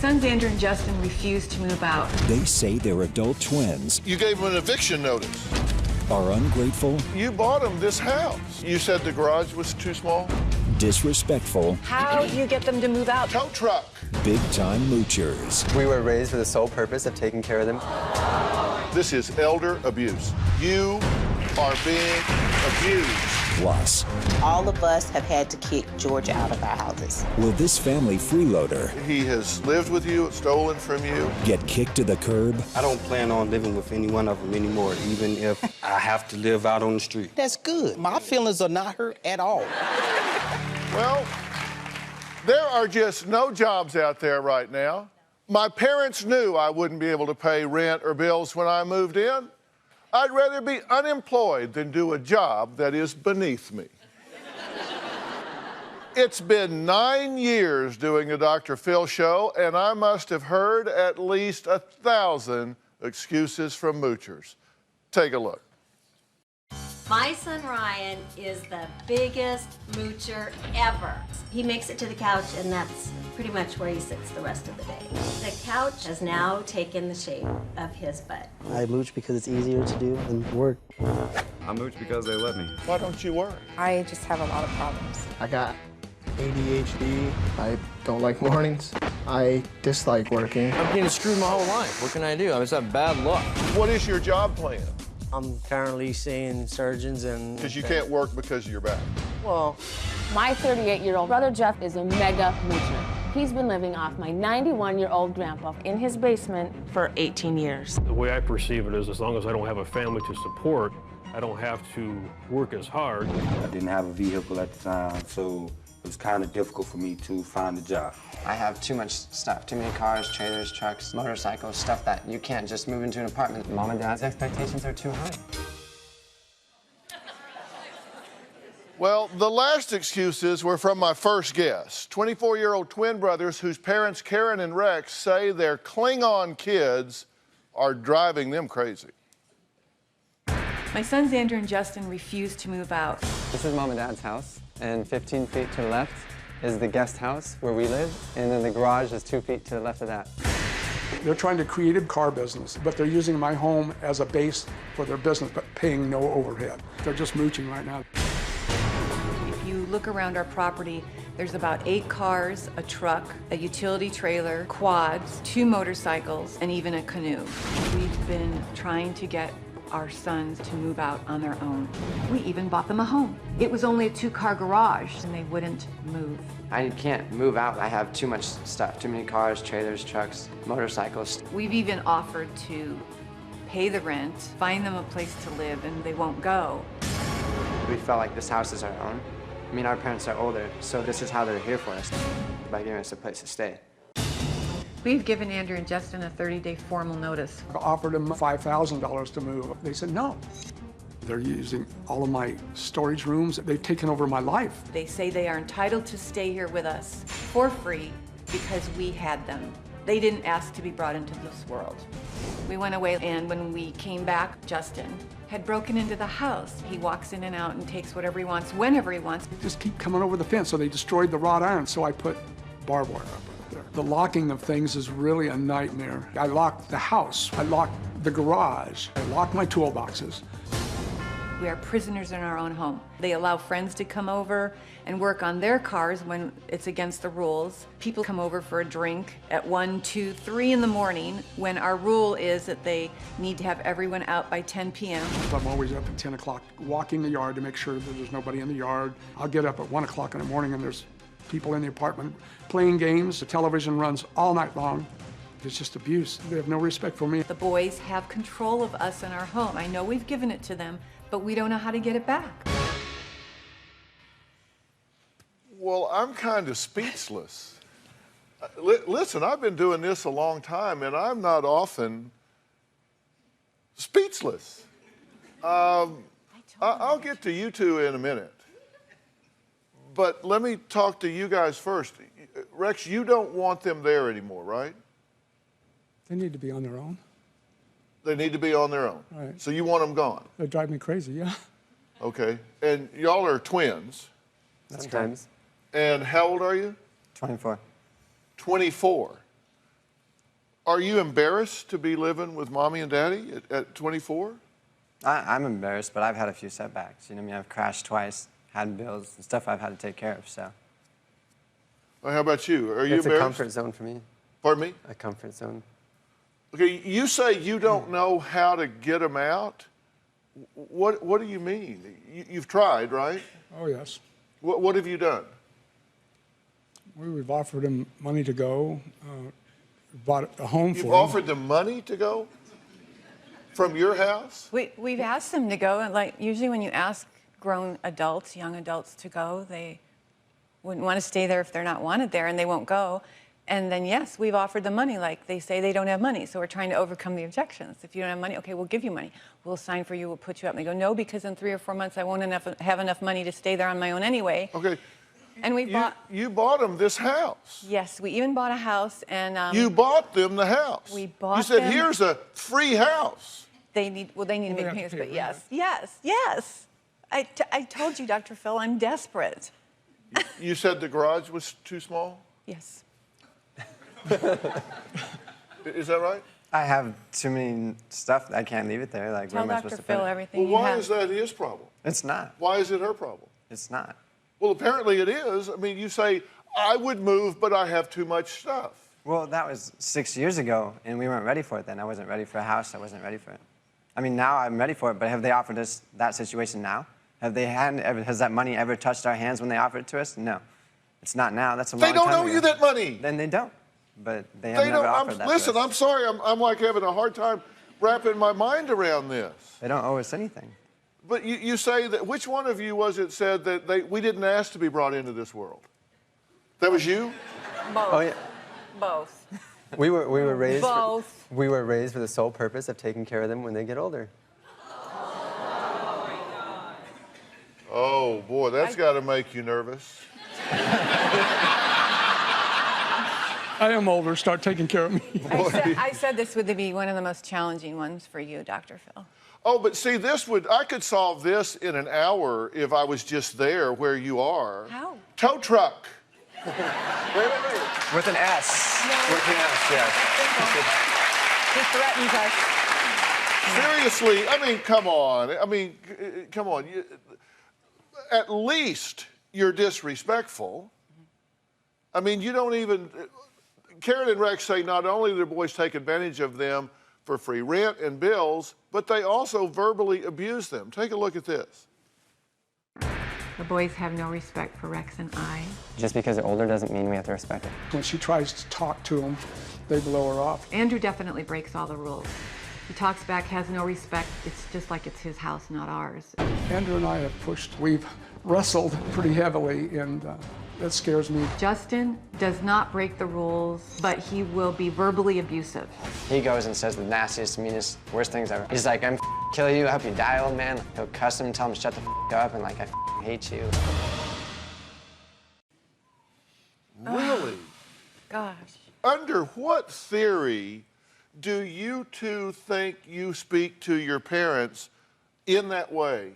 sons Andrew and Justin refuse to move out. They say they're adult twins. You gave them an eviction notice. Are ungrateful. You bought them this house. You said the garage was too small? Disrespectful. How do you get them to move out? Tow truck. Big-time moochers. We were raised for the sole purpose of taking care of them. This is elder abuse. You are being abused. Plus, all of us have had to kick George out of our houses. will this family freeloader He has lived with you, stolen from you. get kicked to the curb? I don't plan on living with any one of them anymore, even if I have to live out on the street. That's good. My feelings are not hurt at all. Well, there are just no jobs out there right now. My parents knew I wouldn't be able to pay rent or bills when I moved in. I'd rather be unemployed than do a job that is beneath me. It's been 9 years doing the Dr. Phil show, and I must have heard at least 1,000 excuses from moochers. Take a look. My son Ryan is the biggest moocher ever. He makes it to the couch, and that's pretty much where he sits the rest of the day. The couch has now taken the shape of his butt. I mooch because it's easier to do than work. I mooch because they let me. Why don't you work? I just have a lot of problems. I got ADHD. I don't like mornings. I dislike working. I'm getting screwed my whole life. What can I do? I just have bad luck. What is your job plan? I'm currently seeing surgeons and... Because you can't work because of your back. Well, my 38-year-old brother Jeff is a mega moocher. He's been living off my 91-year-old grandpa in his basement for 18 years. The way I perceive it is, as long as I don't have a family to support, I don't have to work as hard. I didn't have a vehicle at the time, so it was kind of difficult for me to find a job. I have too much stuff, too many cars, trailers, trucks, motorcycles, stuff that you can't just move into an apartment. Mom and Dad's expectations are too high. Well, the last excuses were from my first guest, 24-year-old twin brothers whose parents, Karen and Rex, say their Klingon kids are driving them crazy. My sons Andrew and Justin refuse to move out. This is Mom and Dad's house, and 15 feet to the left is the guest house where we live, and then the garage is 2 feet to the left of that. They're trying to create a car business, but they're using my home as a base for their business, but paying no overhead. They're just mooching right now. If you look around our property, there's about 8 cars, a truck, a utility trailer, quads, 2 motorcycles, and even a canoe. We've been trying to get our sons to move out on their own. We even bought them a home. It was only a 2-car garage, and they wouldn't move. I can't move out. I have too much stuff, too many cars, trailers, trucks, motorcycles. We've even offered to pay the rent, find them a place to live, and they won't go. We felt like this house is our own. I mean, our parents are older, so this is how they're here for us, by giving us a place to stay. We've given Andrew and Justin a 30-day formal notice. I offered them $5,000 to move. They said no. They're using all of my storage rooms. They've taken over my life. They say they are entitled to stay here with us for free because we had them. They didn't ask to be brought into this world. We went away, and when we came back, Justin had broken into the house. He walks in and out and takes whatever he wants, whenever he wants. They just keep coming over the fence, so they destroyed the wrought iron, so I put barbed wire up there. The locking of things is really a nightmare. I locked the house, I locked the garage, I locked my toolboxes. We are prisoners in our own home. They allow friends to come over and work on their cars when it's against the rules. People come over for a drink at 1, 2, 3 in the morning when our rule is that they need to have everyone out by 10 p.m. I'm always up at 10 o'clock walking the yard to make sure that there's nobody in the yard. I'll get up at 1 o'clock in the morning and there's people in the apartment playing games. The television runs all night long. It's just abuse. They have no respect for me. The boys have control of us and our home. I know we've given it to them, but we don't know how to get it back. Well, I'm kind of speechless. Listen, I've been doing this a long time, and I'm not often speechless. I'll get to you two in a minute. But let me talk to you guys first. Rex, you don't want them there anymore, right? They need to be on their own. They need to be on their own. Right. So you want them gone? They drive me crazy, yeah. Okay. And y'all are twins. Sometimes. And how old are you? 24. 24. Are you embarrassed to be living with mommy and daddy at 24? I'm embarrassed, but I've had a few setbacks. You know what I mean? I've crashed twice, had bills, and stuff I've had to take care of, so. Well, how about you? Are you It's embarrassed? a comfort zone for me. Pardon me? A comfort zone. Okay, you say you don't know how to get them out. What do you mean? You've tried, right? Oh, yes. What have you done? We've offered him money to go, bought a home for him. You've offered them money to go from your house? We've asked them to go, and like usually when you ask grown adults, young adults to go, they wouldn't want to stay there if they're not wanted there, and they won't go. And then yes, we've offered them money. Like they say they don't have money, so we're trying to overcome the objections. If you don't have money, okay, we'll give you money. We'll sign for you. We'll put you up. And they go, no, because in 3 or 4 months I won't have enough money to stay there on my own anyway. Okay. And we bought. You bought them this house. Yes, we even bought a house, and you bought them the house. We bought. You said, them. Here's a free house. They need to make payments, but yes. I told you, Dr. Phil, I'm desperate. You said the garage was too small? Yes. Is that right? I have too many stuff that I can't leave it there. Like, Tell where am I Dr. supposed to Phil put it? everything Well, you why have. is that his problem? It's not. Why is it her problem? It's not. Well, apparently it is. I mean, you say, I would move, but I have too much stuff. Well, that was 6 years ago, and we weren't ready for it then. I wasn't ready for a house. I wasn't ready for it. I mean, now I'm ready for it, but have they offered us that situation now? Has that money ever touched our hands when they offered it to us? No. It's not now. That's a long time They don't ago. owe you that money. Then they don't. But they have never offered that Listen, to us. I'm sorry. I'm like having a hard time wrapping my mind around this. They don't owe us anything. But you say that, which one of you was it said that we didn't ask to be brought into this world? That was you? Both. Oh, yeah. Both. We were raised. Both. We were raised for the sole purpose of taking care of them when they get older. Oh, boy, that's got to make you nervous. I am older. Start taking care of me. I said this would be one of the most challenging ones for you, Dr. Phil. Oh, but see, I could solve this in an hour if I was just there where you are. How? Tow truck. Wait. With an S. No. With an S, yes. He threatens us. Seriously, I mean, come on. Come on. At least you're disrespectful. I mean, you don't even... Karen and Rex say not only do their boys take advantage of them for free rent and bills, but they also verbally abuse them. Take a look at this. The boys have no respect for Rex and I. Just because they're older doesn't mean we have to respect it. When she tries to talk to them, they blow her off. Andrew definitely breaks all the rules. He talks back, has no respect. It's just like it's his house, not ours. Andrew and I have pushed. We've wrestled pretty heavily, and that scares me. Justin does not break the rules, but he will be verbally abusive. He goes and says the nastiest, meanest, worst things ever. He's like, I'm kill you, I hope you die, old man. He'll cuss him, tell him to shut the up, and like, I hate you. Really? Gosh. Under what theory do you two think you speak to your parents in that way?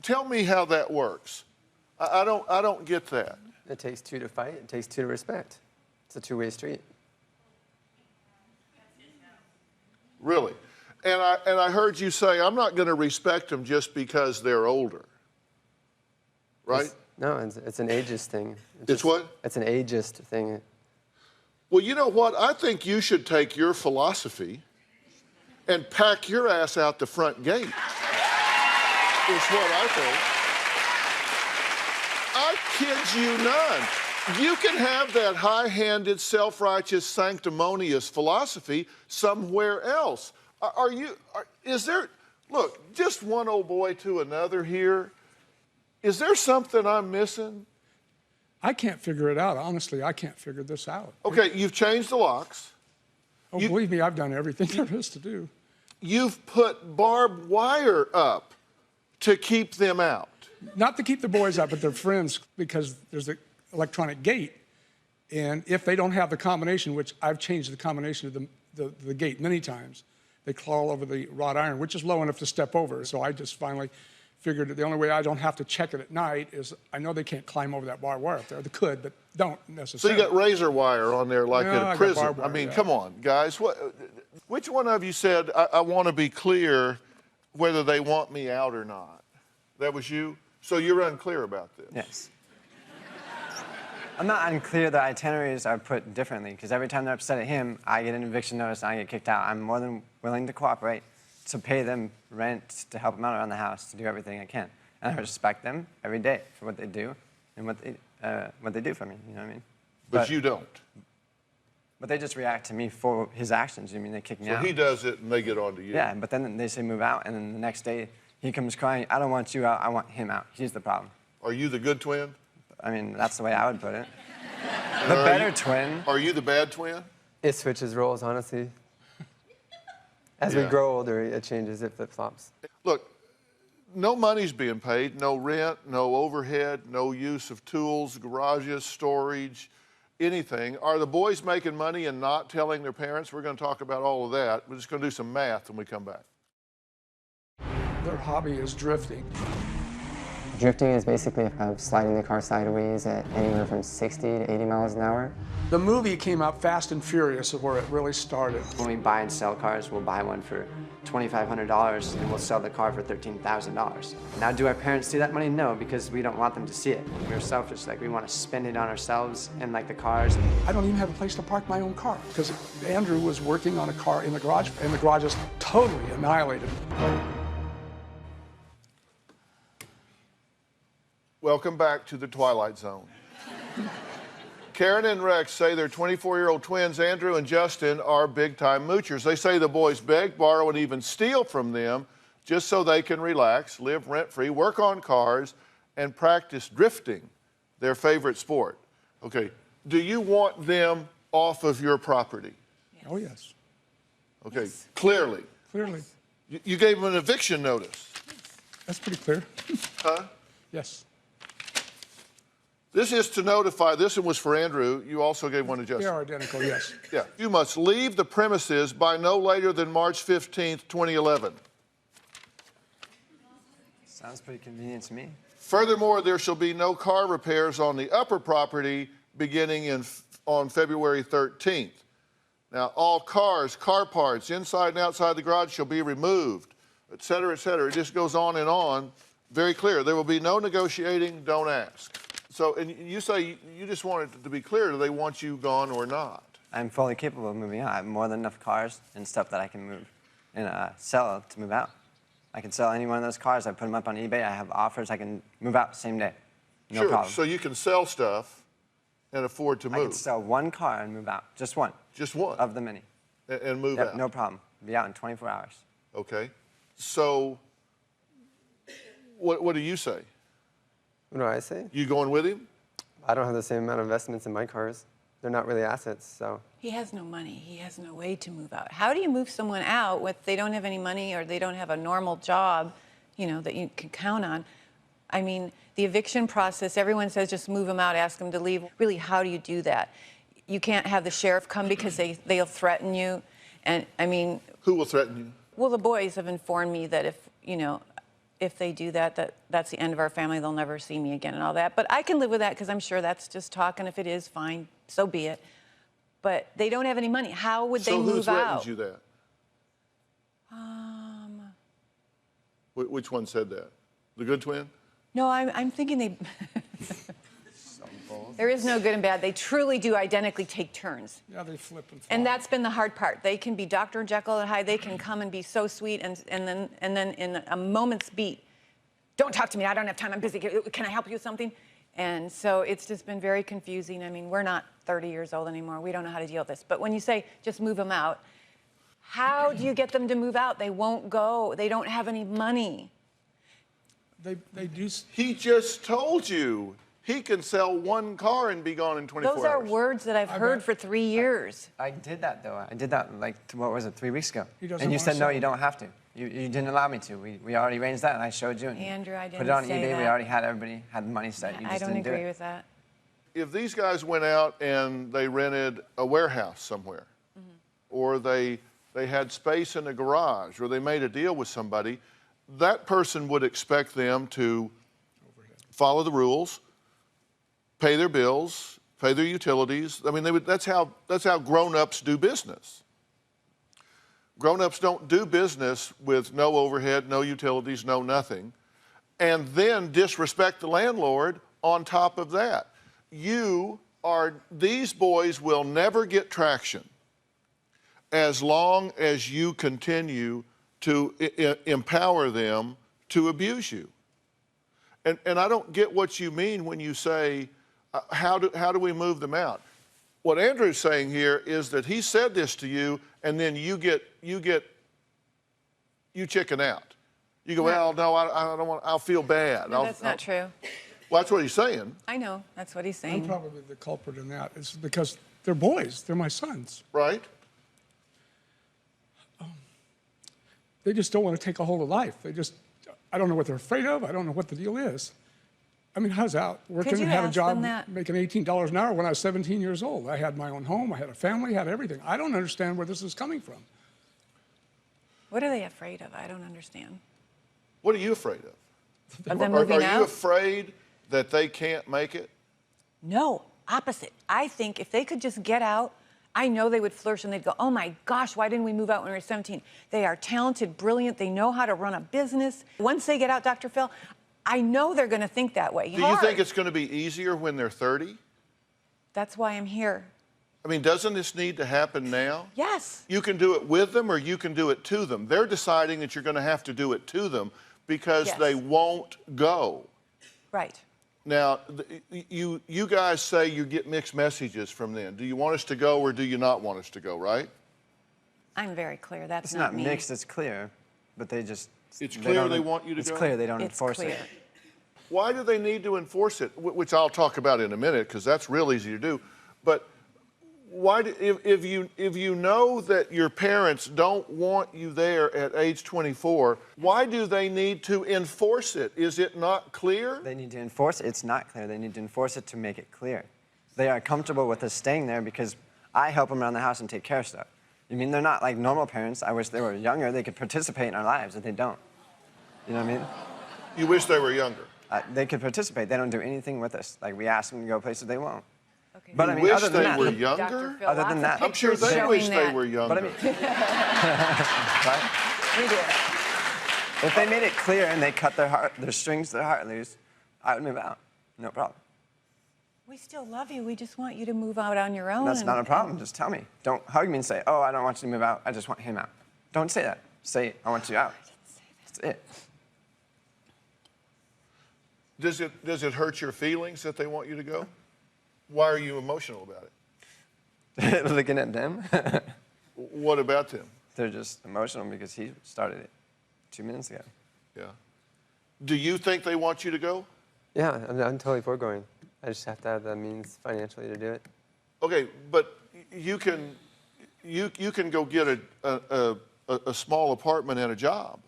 Tell me how that works. I don't get that. It takes two to fight. It takes two to respect. It's a two-way street. Really? And I heard you say, I'm not going to respect them just because they're older. Right? It's an ageist thing. It's what? It's an ageist thing. Well, you know what? I think you should take your philosophy and pack your ass out the front gate. Is what I think. I kid you none. You can have that high-handed, self-righteous, sanctimonious philosophy somewhere else. Look, just one old boy to another here. Is there something I'm missing? I can't figure it out. Honestly, I can't figure this out. Okay, you've changed the locks. Oh, believe me, I've done everything there is to do. You've put barbed wire up to keep them out. Not to keep the boys out, but their friends, because there's an electronic gate. And if they don't have the combination, which I've changed the combination of the gate many times, they claw all over the wrought iron, which is low enough to step over. So I just finally Figured that the only way I don't have to check it at night is I know they can't climb over that barbed wire up there. They could, but don't So necessarily. you got razor wire on there like Yeah, at I a got prison. barbed I wire, mean, yeah. come on, guys. Which one of you said, I want to be clear whether they want me out or not? That was you? So you're unclear about this? Yes. I'm not unclear. The itineraries are put differently because every time they're upset at him, I get an eviction notice and I get kicked out. I'm more than willing to cooperate, to pay them rent, to help them out around the house, to do everything I can. And I respect them every day for what they do and what they do for me, you know what I mean? But you don't. But they just react to me for his actions. I mean, they kick me out. So he does it and they get on to you. Yeah, but then they say move out, and then the next day he comes crying, I don't want you out, I want him out. He's the problem. Are you the good twin? I mean, that's the way I would put it. The better twin. Are you the bad twin? It switches roles, honestly. As we grow older, it changes, it flip-flops. Look, no money's being paid, no rent, no overhead, no use of tools, garages, storage, anything. Are the boys making money and not telling their parents? We're going to talk about all of that. We're just going to do some math when we come back. Their hobby is drifting. Drifting is basically sliding the car sideways at anywhere from 60 to 80 miles an hour. The movie came out Fast and Furious of where it really started. When we buy and sell cars, we'll buy one for $2,500 and we'll sell the car for $13,000. Now, do our parents see that money? No, because we don't want them to see it. We're selfish, like we want to spend it on ourselves and like the cars. I don't even have a place to park my own car because Andrew was working on a car in the garage, and the garage is totally annihilated. Welcome back to the Twilight Zone. Karen and Rex say their 24-year-old twins, Andrew and Justin, are big-time moochers. They say the boys beg, borrow, and even steal from them just so they can relax, live rent-free, work on cars, and practice drifting, their favorite sport. Okay, do you want them off of your property? Yes. Oh, yes. Okay, yes. Clearly. Clearly. You gave them an eviction notice. That's pretty clear. Huh? Yes. This is to notify, this one was for Andrew, you also gave one to Justin. They are identical, yes. Yeah. You must leave the premises by no later than March 15th, 2011. Sounds pretty convenient to me. Furthermore, there shall be no car repairs on the upper property beginning on February 13th. Now, all cars, car parts, inside and outside the garage shall be removed, et cetera, et cetera. It just goes on. Very clear. There will be no negotiating, don't ask. So, and you say you just want it to be clear, do they want you gone or not? I'm fully capable of moving out. I have more than enough cars and stuff that I can move and sell to move out. I can sell any one of those cars. I put them up on eBay. I have offers. I can move out same day. No sure. problem. So you can sell stuff and afford to move. I can sell one car and move out. Just one. Just one? Of the many. And move out? No problem. Be out in 24 hours. Okay. So what do you say? What do I say? You going with him? I don't have the same amount of investments in my cars. They're not really assets, so. He has no money. He has no way to move out. How do you move someone out if they don't have any money or they don't have a normal job, that you can count on? I mean, the eviction process, everyone says just move them out, ask them to leave. Really, how do you do that? You can't have the sheriff come because they'll threaten you. And, I mean... Who will threaten you? Well, the boys have informed me that if they do that, that's the end of our family. They'll never see me again and all that. But I can live with that because I'm sure that's just talk, and if it is, fine, so be it. But they don't have any money. How would they move out? So who threatens you that? Which one said that? The good twin? No, I'm thinking they... There is no good and bad. They truly do identically take turns. Yeah, they flip and flop. And that's been the hard part. They can be Dr. Jekyll and Hyde. They can come and be so sweet, and then in a moment's beat, don't talk to me. I don't have time. I'm busy. Can I help you with something? And so it's just been very confusing. I mean, we're not 30 years old anymore. We don't know how to deal with this. But when you say just move them out, how do you get them to move out? They won't go. They don't have any money. They do. He just told you. He can sell one car and be gone in 24 hours. Those are words that I've heard for 3 years. I did that, though. I did that, what was it, 3 weeks ago? And you said, no, you don't have to. You didn't allow me to. We already arranged that, and I showed you. And Andrew, I didn't put it on say eBay. that. We already had everybody had the money set. You just I don't didn't do agree it. with that. If these guys went out and they rented a warehouse somewhere, or they had space in a garage, or they made a deal with somebody, that person would expect them to follow the rules, pay their bills, pay their utilities. I mean, that's how grown-ups do business. Grown-ups don't do business with no overhead, no utilities, no nothing, and then disrespect the landlord on top of that. These boys will never get traction as long as you continue to empower them to abuse you. And I don't get what you mean when you say, how do we move them out? What Andrew's saying here is that he said this to you, and then you chicken out. You go, well, no, I don't want, I'll feel bad. No, that's not true. Well, that's what he's saying. I know, that's what he's saying. I'm probably the culprit in that. It's because they're boys. They're my sons. Right. They just don't want to take a hold of life. I don't know what they're afraid of. I don't know what the deal is. I mean, how's that? Working and had a job making $18 an hour when I was 17 years old. I had my own home. I had a family, had everything. I don't understand where this is coming from. What are they afraid of? I don't understand. What are you afraid of? Of them moving out? Are you afraid that they can't make it? No, opposite. I think if they could just get out, I know they would flourish and they'd go, oh my gosh, why didn't we move out when we were 17? They are talented, brilliant, they know how to run a business. Once they get out, Dr. Phil, I know they're going to think that way. Do you think it's going to be easier when they're 30? That's why I'm here. I mean, doesn't this need to happen now? Yes. You can do it with them or you can do it to them. They're deciding that you're going to have to do it to them because they won't go. Right. Now, you guys say you get mixed messages from them. Do you want us to go or do you not want us to go, right? I'm very clear. That's it's not me. It's not mixed, it's clear. But they just... It's clear they want you to go? It's clear they don't enforce it. Why do they need to enforce it? Which I'll talk about in a minute because that's real easy to do. But why if you know that your parents don't want you there at age 24, why do they need to enforce it? Is it not clear? They need to enforce it. It's not clear. They need to enforce it to make it clear. They are comfortable with us staying there because I help them around the house and take care of stuff. I mean, they're not like normal parents. I wish they were younger. They could participate in our lives, but they don't. You know what I mean? You wish they were younger. They could participate. They don't do anything with us. Like, we ask them to go places they won't. Okay. But I mean, wish other than they that, were younger? Other than that, I'm sure they wish they were younger. But I mean, right? We do. If they made it clear and they cut their strings to their heart loose, I would move out. No problem. We still love you. We just want you to move out on your own. That's not a problem. Just tell me. Don't hug me and say, oh, I don't want you to move out. I just want him out. Don't say that. Say, I want you out. That's it. Does it hurt your feelings that they want you to go? Why are you emotional about it? Looking at them. What about them? They're just emotional because he started it 2 minutes ago. Yeah. Do you think they want you to go? Yeah, I'm totally for going. I just have to have the means financially to do it. Okay, but you can go get a small apartment and a job.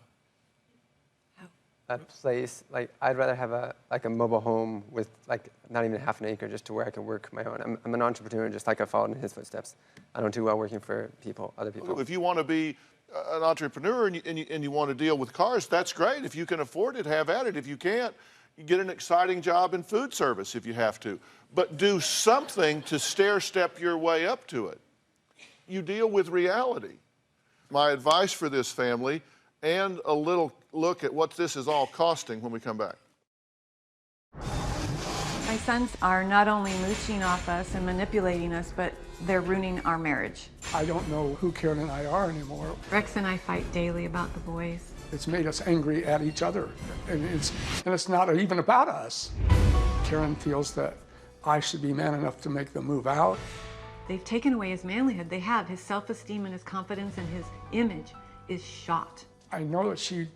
A place, like, I'd rather have a mobile home with, like, not even half an acre just to where I can work my own. I'm an entrepreneur, just like I followed in his footsteps. I don't do well working for other people. If you want to be an entrepreneur and you want to deal with cars, that's great. If you can afford it, have at it. If you can't, you get an exciting job in food service if you have to. But do something to stair-step your way up to it. You deal with reality. My advice for this family, and a little look at what this is all costing when we come back. My sons are not only mooching off us and manipulating us, but they're ruining our marriage. I don't know who Karen and I are anymore. Rex and I fight daily about the boys. It's made us angry at each other, and it's not even about us. Karen feels that I should be man enough to make them move out. They've taken away his manlyhood. They have. His self-esteem and his confidence and his image is shot. I know that she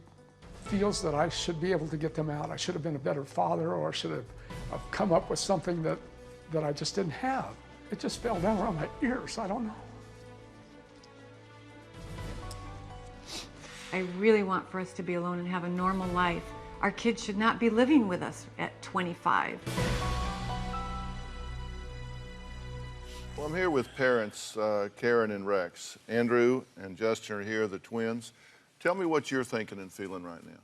feels that I should be able to get them out. I should have been a better father, or should have come up with something that I just didn't have. It just fell down around my ears. I don't know. I really want for us to be alone and have a normal life. Our kids should not be living with us at 25. Well, I'm here with parents, Karen and Rex. Andrew and Justin are here, the twins. Tell me what you're thinking and feeling right now.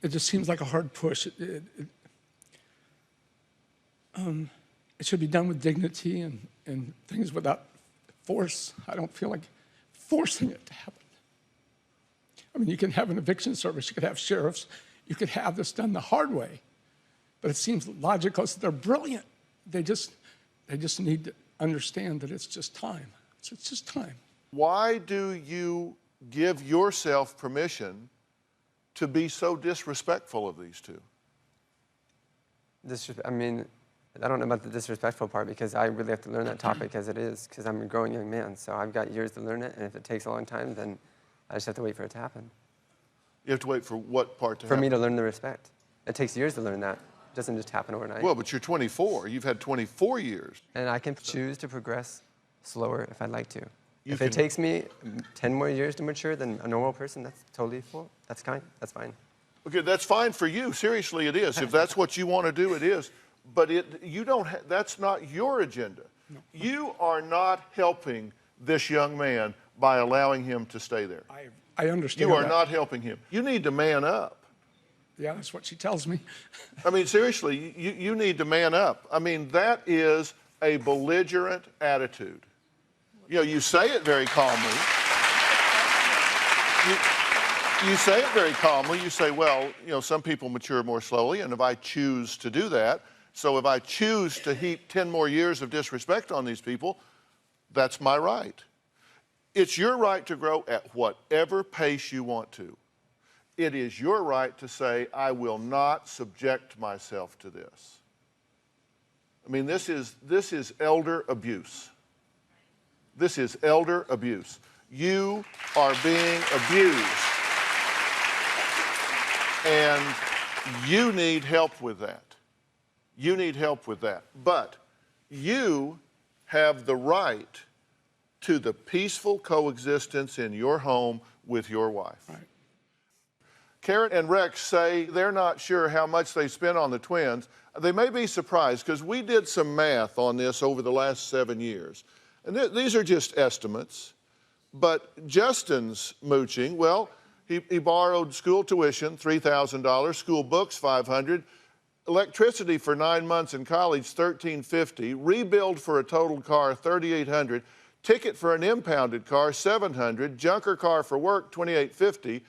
It just seems like a hard push. It should be done with dignity and things without force. I don't feel like forcing it to happen. I mean, you can have an eviction service, you could have sheriffs, you could have this done the hard way, but it seems logical. So they're brilliant. They just need to understand that it's just time. It's just time. Why do you give yourself permission to be so disrespectful of these two? I mean, I don't know about the disrespectful part because I really have to learn that topic as it is because I'm a growing young man. So I've got years to learn it, and if it takes a long time, then I just have to wait for it to happen. You have to wait for what part to happen? For me to learn the respect. It takes years to learn that. It doesn't just happen overnight. Well, but you're 24. You've had 24 years. And I can choose to progress slower if I'd like to. If it takes me 10 more years to mature than a normal person, that's totally cool. That's fine. That's fine. Okay, that's fine for you. Seriously, it is. If that's what you want to do, it is. But that's not your agenda. No. You are not helping this young man by allowing him to stay there. I understand You are that. not helping him. You need to man up. Yeah, that's what she tells me. I mean, seriously, you need to man up. I mean, that is a belligerent attitude. You know, you say it very calmly. You say it very calmly. You say, well, you know, some people mature more slowly, and if I choose to do that, so if I choose to heap 10 more years of disrespect on these people, that's my right. It's your right to grow at whatever pace you want to. It is your right to say, I will not subject myself to this. I mean, this is elder abuse. This is elder abuse. You are being abused. And you need help with that. You need help with that. But you have the right to the peaceful coexistence in your home with your wife. Right. Karen and Rex say they're not sure how much they spent on the twins. They may be surprised because we did some math on this over the last 7 years. And these are just estimates. But Justin's mooching, well, he borrowed school tuition, $3,000, school books, $500, electricity for 9 months in college, $1,350, rebuild for a totaled car, $3,800, ticket for an impounded car, $700, junker car for work, $2,850,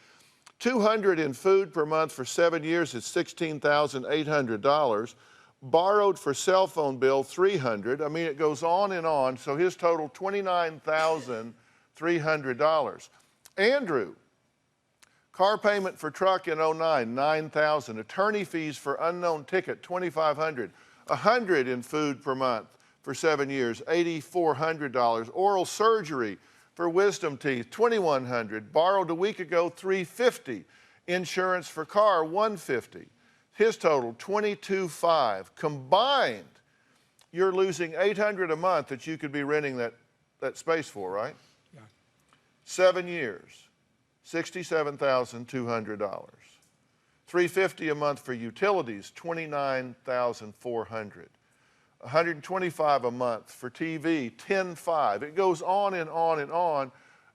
$200 in food per month for 7 years is $16,800. Borrowed for cell phone bill, $300. I mean, it goes on and on. So his total, $29,300. Andrew, car payment for truck in 09, $9,000. Attorney fees for unknown ticket, $2,500. $100 in food per month for 7 years, $8,400. Oral surgery for wisdom teeth, $2,100. Borrowed a week ago, $350. Insurance for car, $150. His total, $22,500. Combined, you're losing $800 a month that you could be renting that space for, right? Yeah. 7 years, $67,200. $350 a month for utilities, $29,400. $125 a month for TV, $10,500. It goes on and on and on.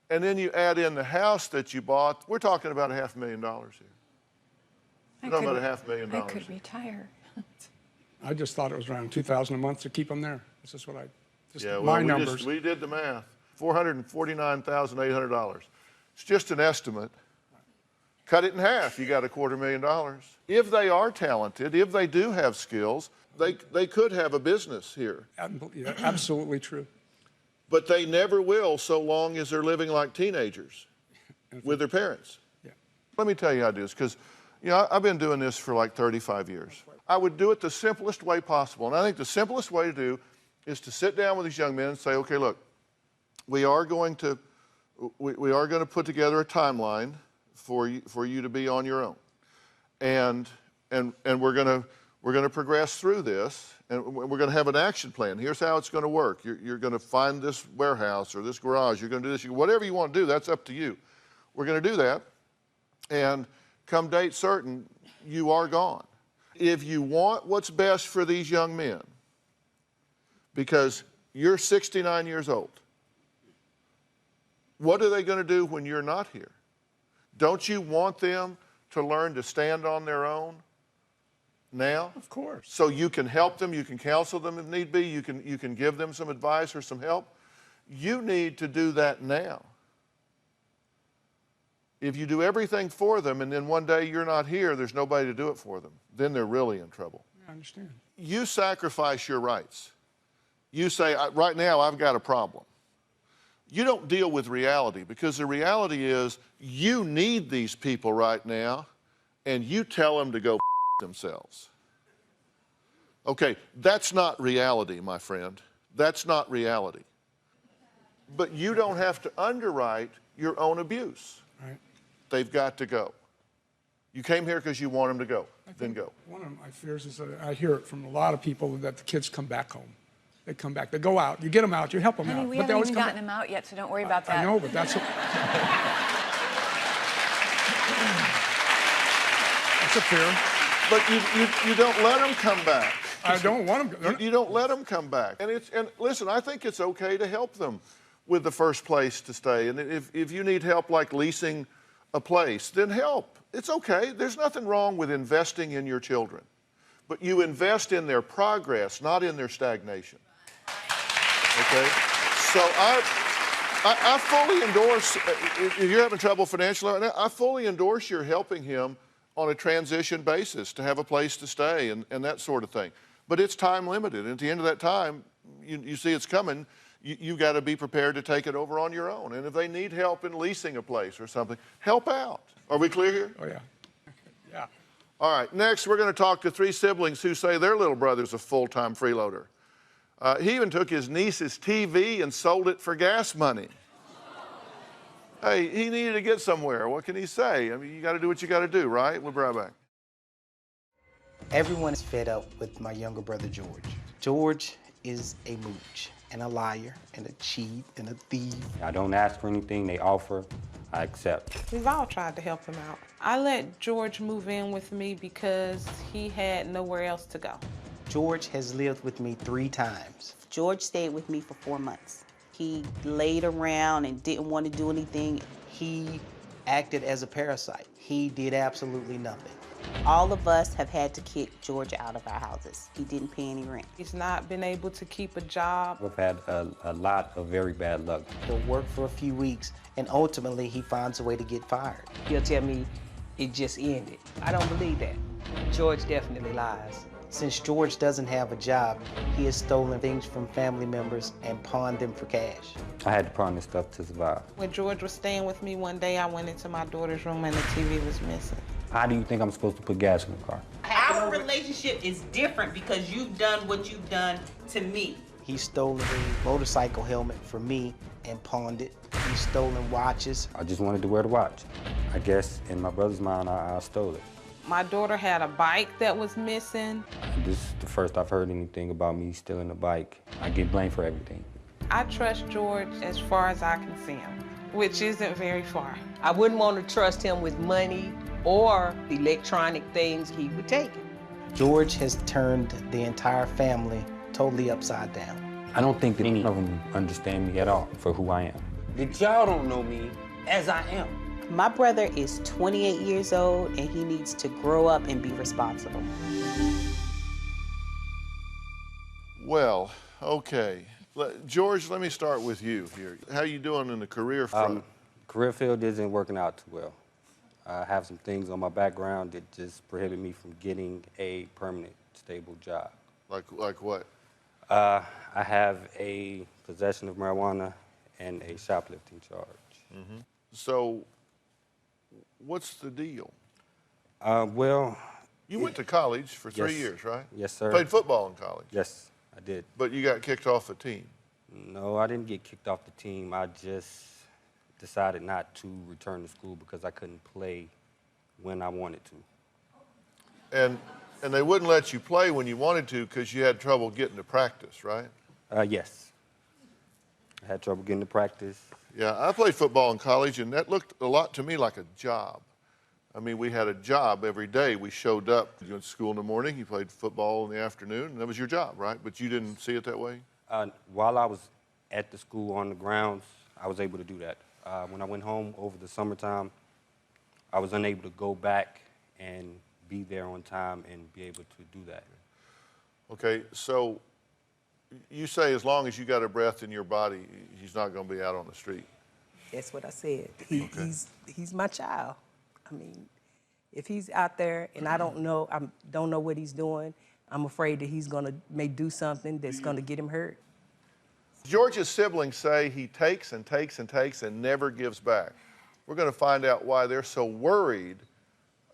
And then you add in the house that you bought. We're talking about $500,000 here. We're talking about $500,000. I could retire. I just thought it was around $2,000 a month to keep them there. This is what well, my numbers. We did the math. $449,800. It's just an estimate. Cut it in half, you got $250,000. If they are talented, if they do have skills, they could have a business here. Yeah, absolutely true. But they never will so long as they're living like teenagers with their parents. Yeah. Let me tell you how to do this, because you know, I've been doing this for like 35 years. I would do it the simplest way possible. And I think the simplest way to do is to sit down with these young men and say, okay, look, we are going to put together a timeline for you to be on your own. And we're going to progress through this, and we're going to have an action plan. Here's how it's going to work. You're going to find this warehouse or this garage. You're going to do this. Whatever you want to do, that's up to you. We're going to do that, and come date certain, you are gone. If you want what's best for these young men, because you're 69 years old, what are they going to do when you're not here? Don't you want them to learn to stand on their own now? Of course. So you can help them, you can counsel them if need be, you can give them some advice or some help. You need to do that now. If you do everything for them and then one day you're not here, there's nobody to do it for them, then they're really in trouble. I understand. You sacrifice your rights. You say, right now I've got a problem. You don't deal with reality, because the reality is you need these people right now and you tell them to go themselves. Okay, that's not reality, my friend. That's not reality. But you don't have to underwrite your own abuse. Right. They've got to go. You came here because you want them to go, then go. One of my fears is that I hear it from a lot of people that the kids come back home. They come back, they go out, you get them out, you help them Honey, out. we but they haven't always even come gotten back. them out yet, so don't worry about that. I know, but that's a fear. But you don't let them come back. I don't want them. You don't let them come back. And listen, I think it's okay to help them with the first place to stay. And if you need help like leasing a place, then help. It's okay. There's nothing wrong with investing in your children. But you invest in their progress, not in their stagnation. Okay? So I fully endorse, if you're having trouble financially right now, I fully endorse your helping him on a transition basis to have a place to stay and that sort of thing. But it's time limited. And at the end of that time, you see it's coming, you've got to be prepared to take it over on your own. And if they need help in leasing a place or something, help out. Are we clear here? Oh, yeah. Yeah. All right, next we're going to talk to 3 siblings who say their little brother's a full-time freeloader. He even took his niece's TV and sold it for gas money. Hey, he needed to get somewhere. What can he say? I mean, you got to do what you got to do, right? We'll be right back. Everyone is fed up with my younger brother, George. George is a mooch and a liar and a cheat and a thief. I don't ask for anything they offer, I accept. We've all tried to help him out. I let George move in with me because he had nowhere else to go. George has lived with me 3 times. George stayed with me for 4 months. He laid around and didn't want to do anything. He acted as a parasite. He did absolutely nothing. All of us have had to kick George out of our houses. He didn't pay any rent. He's not been able to keep a job. I've had a lot of very bad luck. He'll work for a few weeks, and ultimately he finds a way to get fired. He'll tell me it just ended. I don't believe that. George definitely lies. Since George doesn't have a job, he has stolen things from family members and pawned them for cash. I had to pawn this stuff to survive. When George was staying with me one day, I went into my daughter's room and the TV was missing. How do you think I'm supposed to put gas in the car? Our relationship is different because you've done what you've done to me. He's stolen a motorcycle helmet from me and pawned it. He's stolen watches. I just wanted to wear the watch. I guess in my brother's mind, I stole it. My daughter had a bike that was missing. This is the first I've heard anything about me stealing a bike. I get blamed for everything. I trust George as far as I can see him, which isn't very far. I wouldn't want to trust him with money or electronic things he would take. George has turned the entire family totally upside down. I don't think that any of them understand me at all for who I am. That y'all don't know me as I am. My brother is 28 years old and he needs to grow up and be responsible. Well, okay. George, let me start with you here. How you doing in the career front? Career field isn't working out too well. I have some things on my background that just prohibit me from getting a permanent, stable job. Like what? I have a possession of marijuana and a shoplifting charge. Mm-hmm. So, what's the deal? Well... You went to college for 3 Yes. years, right? Yes, sir. Played football in college? Yes, I did. But you got kicked off the team? No, I didn't get kicked off the team. I just decided not to return to school because I couldn't play when I wanted to. And they wouldn't let you play when you wanted to because you had trouble getting to practice, right? Yes. I had trouble getting to practice. Yeah, I played football in college, and that looked a lot to me like a job. I mean, we had a job every day. We showed up. You went to school in the morning, you played football in the afternoon, and that was your job, right? But you didn't see it that way? While I was at the school on the grounds, I was able to do that. When I went home over the summertime, I was unable to go back and be there on time and be able to do that. Okay, so you say as long as you got a breath in your body, he's not going to be out on the street. That's what I said. He's my child. I mean, if he's out there and I don't know what he's doing, I'm afraid that he's may do something that's gonna get him hurt. George's siblings say he takes and takes and takes and never gives back. We're going to find out why they're so worried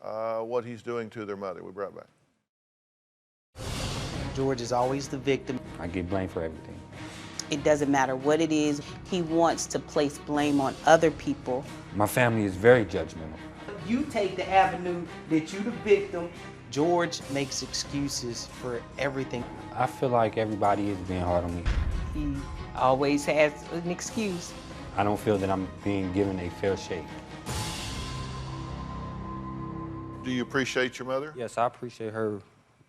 what he's doing to their mother. We'll be right back. George is always the victim. I get blamed for everything. It doesn't matter what it is. He wants to place blame on other people. My family is very judgmental. You take the avenue that you the victim. George makes excuses for everything. I feel like everybody is being hard on me. He always has an excuse. I don't feel that I'm being given a fair shake. Do you appreciate your mother? Yes, I appreciate her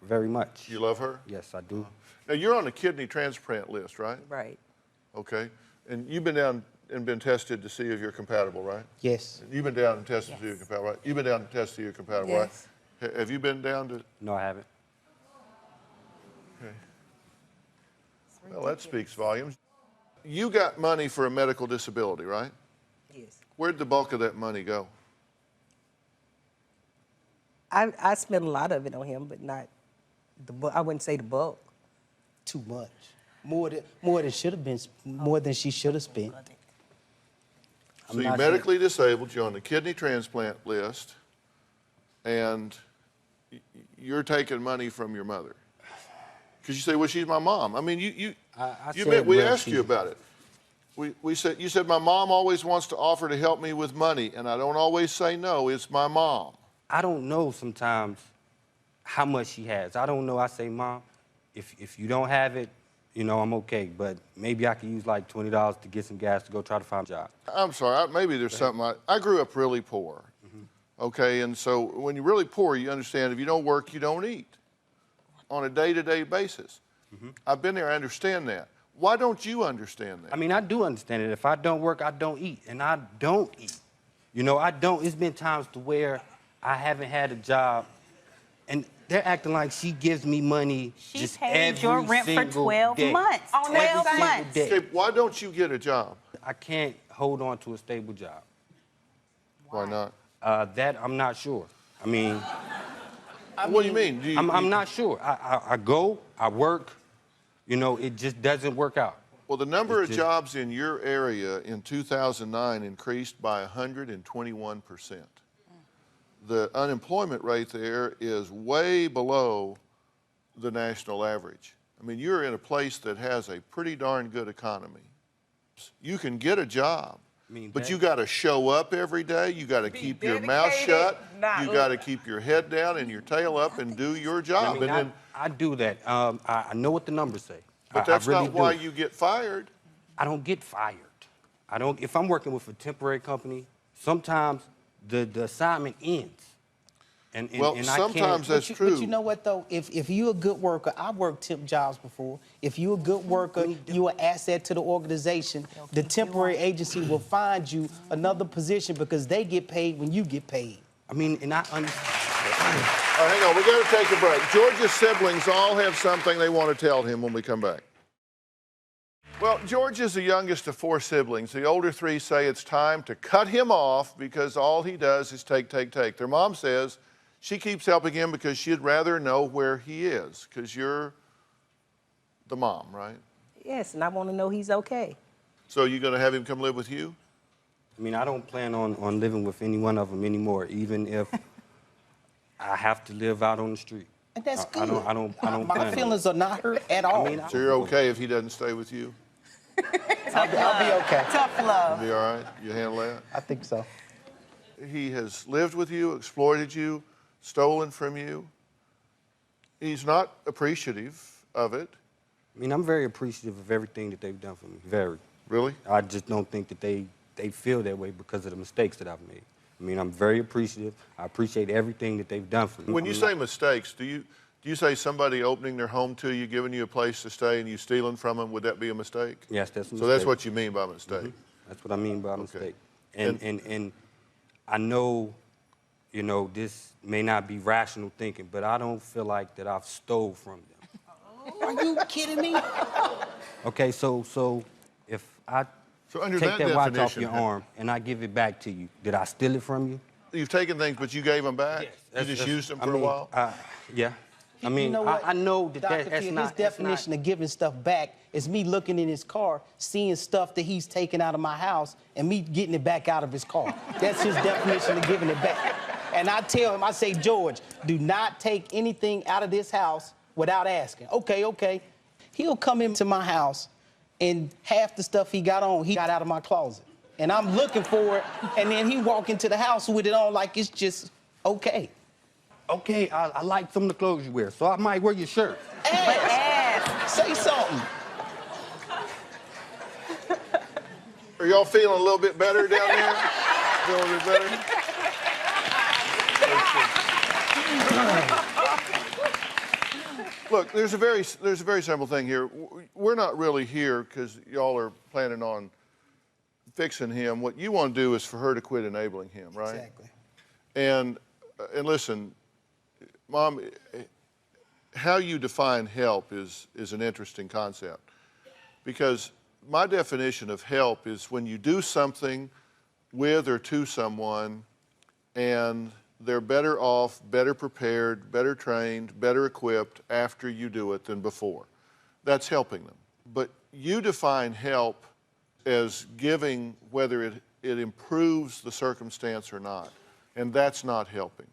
very much. You love her? Yes, I do. Now, you're on the kidney transplant list, right? Right. Okay. And you've been down and been tested to see if you're compatible, right? Yes. You've been down and tested to see if you're compatible, right? You've been down and tested to see if you're compatible, Yes. right? Have you been down to? No, I haven't. Okay. Well, that speaks volumes. You got money for a medical disability, right? Yes. Where'd the bulk of that money go? I spent a lot of it on him, but not I wouldn't say the bulk. Too much. More than should have been. More than she should have spent. So you're medically disabled. You're on the kidney transplant list, and you're taking money from your mother. Because you say, well, she's my mom. I mean, we asked you about it. You said, my mom always wants to offer to help me with money, and I don't always say no, it's my mom. I don't know sometimes how much she has. I don't know. I say, Mom, if you don't have it, you know, I'm okay, but maybe I could use like $20 to get some gas to go try to find a job. I'm sorry, maybe there's something. I grew up really poor, okay? And so when you're really poor, you understand if you don't work, you don't eat on a day-to-day basis. I've been there, I understand that. Why don't you understand that? I mean, I do understand it. If I don't work, I don't eat, and I don't eat. You know, I don't. It's been times to where I haven't had a job, and they're acting like she gives me money just every your rent for 12 day. months. 12 months. Okay, why don't you get a job? I can't hold on to a stable job. Why not? That I'm not sure. I mean, what do you mean? I'm not sure. I go, I work, you know, it just doesn't work out. Well, the number of jobs in your area in 2009 increased by 121%. The unemployment rate there is way below the national average. I mean, you're in a place that has a pretty darn good economy. You can get a job, but you got to show up every day. You got to keep your mouth shut. You got to keep your head down and your tail up and do your job. I mean, I do that. I know what the numbers say. But that's really not why you get fired. I don't get fired. If I'm working with a temporary company, sometimes the assignment ends. And sometimes that's true. But you know what, though? If you're a good worker, I've worked temp jobs before. If you're a good worker, you're an asset to the organization. The temporary agency will find you another position because they get paid when you get paid. I mean, and I understand. All right, hang on. We got to take a break. George's siblings all have something they want to tell him when we come back. Well, George is the youngest of 4 siblings. The older 3 say it's time to cut him off because all he does is take, take, take. Their mom says she keeps helping him because she'd rather know where he is, because you're the mom, right? Yes, and I want to know he's okay. So you're going to have him come live with you? I mean, I don't plan on living with any one of them anymore, even if I have to live out on the street. And that's good. I don't plan My feelings are not hurt at all. So you're okay if he doesn't stay with you? I'll be okay. Tough love. You'll be all right? You handle that? I think so. He has lived with you, exploited you, stolen from you. He's not appreciative of it. I mean, I'm very appreciative of everything that they've done for me, very. Really? I just don't think that they feel that way because of the mistakes that I've made. I mean, I'm very appreciative. I appreciate everything that they've done for me. When you say mistakes, do you say somebody opening their home to you, giving you a place to stay, and you stealing from them? Would that be a mistake? Yes, that's a mistake. So that's what you mean by mistake? That's what I mean by mistake. And I know you know, this may not be rational thinking, but I don't feel like that I've stole from them. Are you kidding me? Okay, so if I under take that that watch off definition, your arm and I give it back to you, did I steal it from you? You've taken things, but you gave them back? Yes. You just used them for a while? Yeah. I mean, you know what? I know that Dr. that's Phil, not... his definition of giving stuff back is me looking in his car, seeing stuff that he's taken out of my house, and me getting it back out of his car. That's his definition of giving it back. And I tell him, I say, George, do not take anything out of this house without asking. Okay. He'll come into my house, and half the stuff he got on, he got out of my closet. And I'm looking for it, and then he walk into the house with it on like it's just okay. Okay, I like some of the clothes you wear, so I might wear your shirt. Ask. Say something. Are y'all feeling a little bit better down there? Feeling a bit better? Look, there's a very simple thing here. We're not really here because y'all are planning on fixing him. What you want to do is for her to quit enabling him, right? Exactly. And listen, Mom, how you define help is an interesting concept, because my definition of help is when you do something with or to someone and they're better off, better prepared, better trained, better equipped after you do it than before. That's helping them. But you define help as giving whether it improves the circumstance or not, and that's not helping.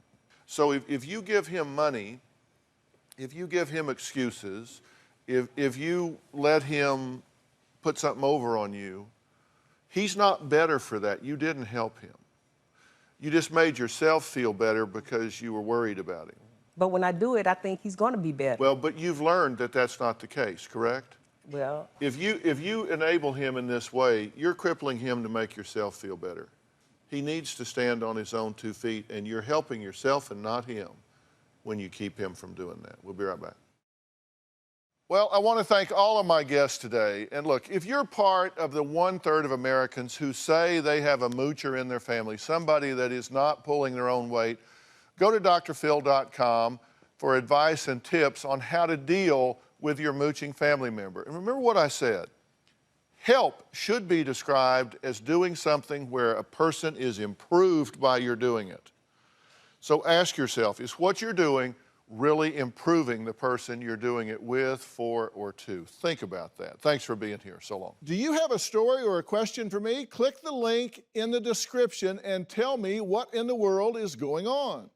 So if you give him money, if you give him excuses, if you let him put something over on you, he's not better for that. You didn't help him. You just made yourself feel better because you were worried about him. But when I do it, I think he's going to be better. Well, but you've learned that that's not the case, correct? Well, if you enable him in this way, you're crippling him to make yourself feel better. He needs to stand on his own 2 feet, and you're helping yourself and not him when you keep him from doing that. We'll be right back. Well, I want to thank all of my guests today. And look, if you're part of the 1/3 of Americans who say they have a moocher in their family, somebody that is not pulling their own weight, go to drphil.com for advice and tips on how to deal with your mooching family member. And remember what I said. Help should be described as doing something where a person is improved by your doing it. So ask yourself, is what you're doing really improving the person you're doing it with, for, or to? Think about that. Thanks for being here. So long. Do you have a story or a question for me? Click the link in the description and tell me what in the world is going on.